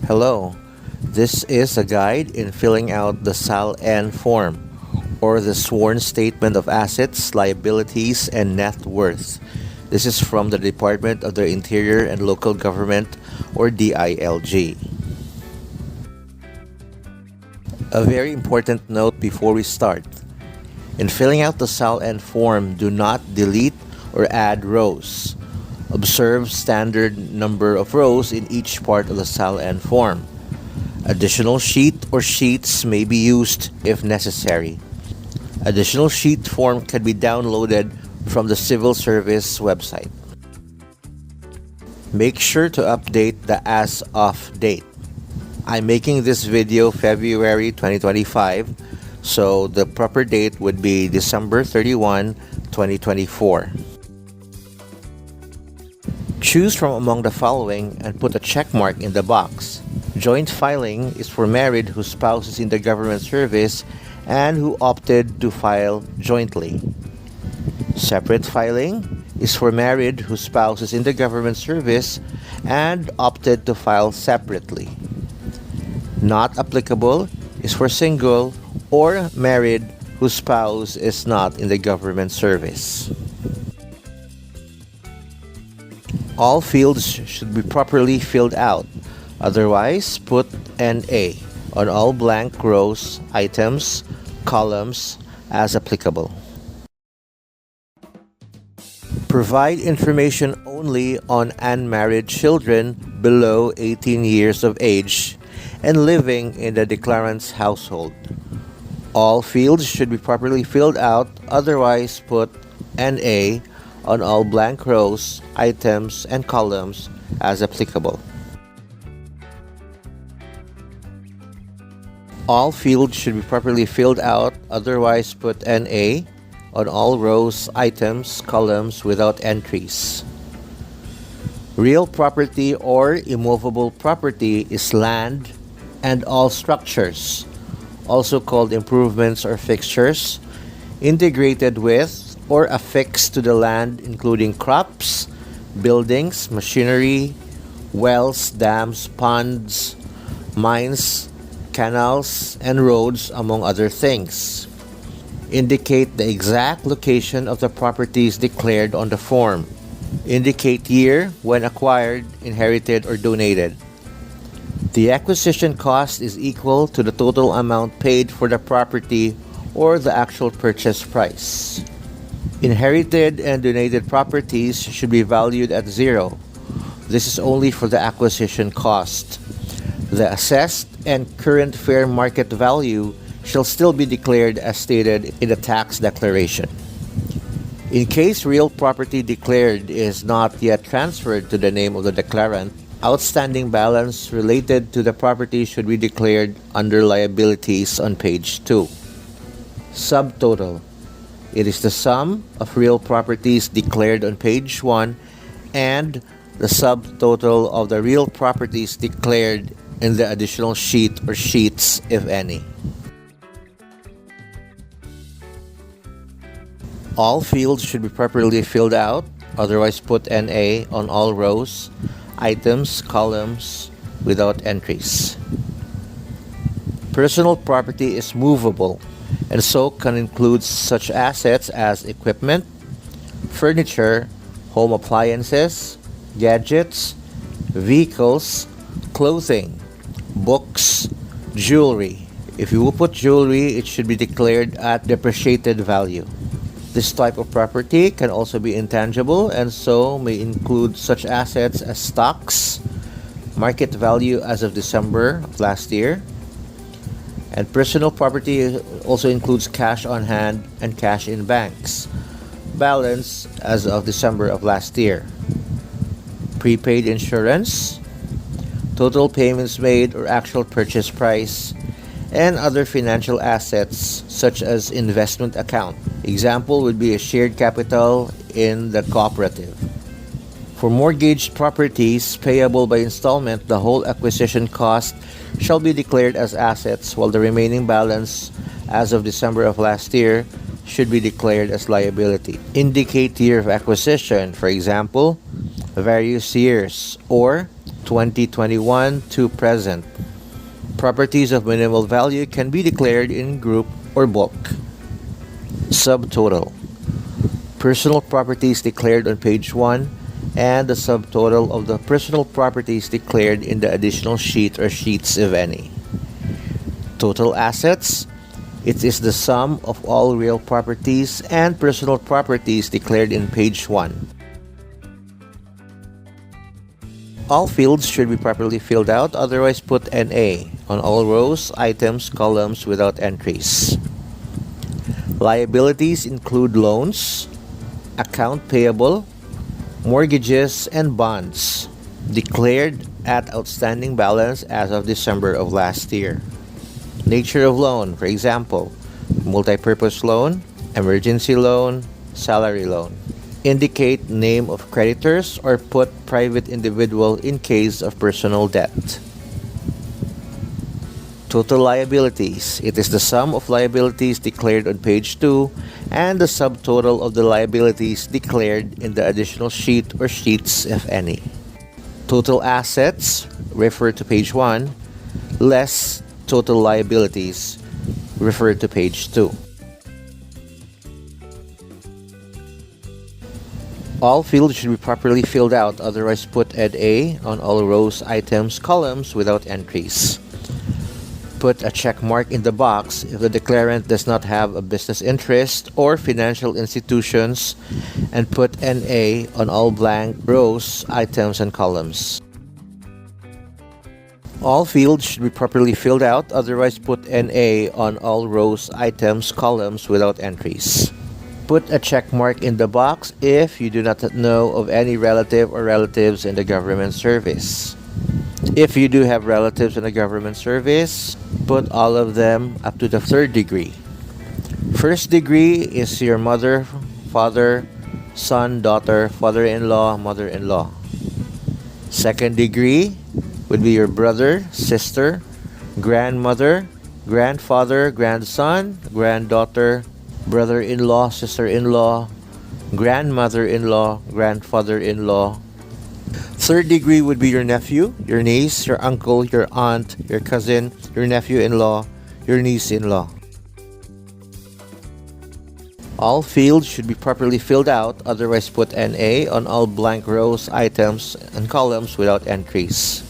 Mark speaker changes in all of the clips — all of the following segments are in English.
Speaker 1: Hello, this is a guide in filling out the SALN form, or the Sworn Statement of Assets, Liabilities, and Net Worth. This is from the Department of the Interior and Local Government, or DILG. A very important note before we start. In filling out the SALN form, do not delete or add rows. Observe standard number of rows in each part of the SALN form. Additional sheet or sheets may be used if necessary. Additional sheet form can be downloaded from the Civil Service website. Make sure to update the as of date. I'm making this video February 2025, so the proper date would be December 31, 2024. Choose from among the following and put a check mark in the box. Joint filing is for married whose spouse is in the government service and who opted to file jointly. Separate filing is for married whose spouse is in the government service and opted to file separately. Not applicable is for single or married whose spouse is not in the government service. All fields should be properly filled out. Otherwise, put NA on all blank rows, items, columns as applicable. Provide information only on unmarried children below 18 years of age and living in the declarant's household. All fields should be properly filled out. Otherwise, put NA on all blank rows, items, and columns as applicable. All fields should be properly filled out. Otherwise, put NA on all rows, items, columns without entries. Real property or immovable property is land and all structures, also called improvements or fixtures, integrated with or affixed to the land, including crops, buildings, machinery, wells, dams, ponds, mines, canals, and roads, among other things. Indicate the exact location of the properties declared on the form. Indicate year when acquired, inherited, or donated. The acquisition cost is equal to the total amount paid for the property or the actual purchase price. Inherited and donated properties should be valued at zero. This is only for the acquisition cost. The assessed and current fair market value shall still be declared as stated in the tax declaration. In case real property declared is not yet transferred to the name of the declarant, outstanding balance related to the property should be declared under liabilities on page 2. Subtotal. It is the sum of real properties declared on page 1 and the subtotal of the real properties declared in the additional sheet or sheets, if any. All fields should be properly filled out. Otherwise, put NA on all rows, items, columns without entries. Personal property is movable and so can include such assets as equipment, furniture, home appliances, gadgets, vehicles, clothing, books, jewelry. If you will put jewelry, it should be declared at depreciated value. This type of property can also be intangible and so may include such assets as stocks, market value as of December of last year, and personal property also includes cash on hand and cash in banks, balance as of December of last year, prepaid insurance, total payments made or actual purchase price, and other financial assets such as investment account. Example would be a shared capital in the cooperative. For mortgaged properties payable by installment, the whole acquisition cost shall be declared as assets, while the remaining balance as of December of last year should be declared as liability. Indicate year of acquisition, for example, various years, or 2021 to present. Properties of minimal value can be declared in group or bulk. Subtotal. Personal properties declared on page 1 and the subtotal of the personal properties declared in the additional sheet or sheets, if any. Total assets. It is the sum of all real properties and personal properties declared in page 1. All fields should be properly filled out, otherwise put NA on all rows, items, columns without entries. Liabilities include loans, account payable, mortgages, and bonds declared at outstanding balance as of December of last year. Nature of loan, for example, multi-purpose loan, emergency loan, salary loan. Indicate name of creditors or put private individual in case of personal debt. Total liabilities. It is the sum of liabilities declared on page 2 and the subtotal of the liabilities declared in the additional sheet or sheets, if any. Total assets, refer to page 1, less total liabilities, refer to page 2. All fields should be properly filled out, otherwise put NA on all rows, items, columns without entries. Put a check mark in the box if the declarant does not have a business interest or financial institutions, and put NA on all blank rows, items, and columns. All fields should be properly filled out, otherwise put NA on all rows, items, columns without entries. Put a check mark in the box if you do not know of any relative or relatives in the government service. If you do have relatives in the government service, put all of them up to the 3rd degree. First degree is your mother, father, son, daughter, father-in-law, mother-in-law. Second degree would be your brother, sister, grandmother, grandfather, grandson, granddaughter, brother-in-law, sister-in-law, grandmother-in-law, grandfather-in-law. Third degree would be your nephew, your niece, your uncle, your aunt, your cousin, your nephew-in-law, your niece-in-law. All fields should be properly filled out, otherwise put NA on all blank rows, items, and columns without entries.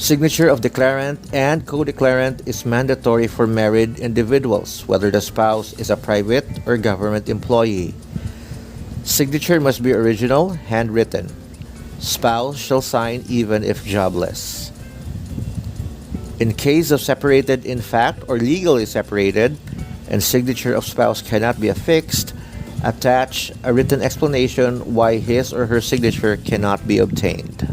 Speaker 1: Signature of declarant and co-declarant is mandatory for married individuals, whether the spouse is a private or government employee. Signature must be original, handwritten. Spouse shall sign even if jobless. In case of separated in fact or legally separated, and signature of spouse cannot be affixed, attach a written explanation why his or her signature cannot be obtained.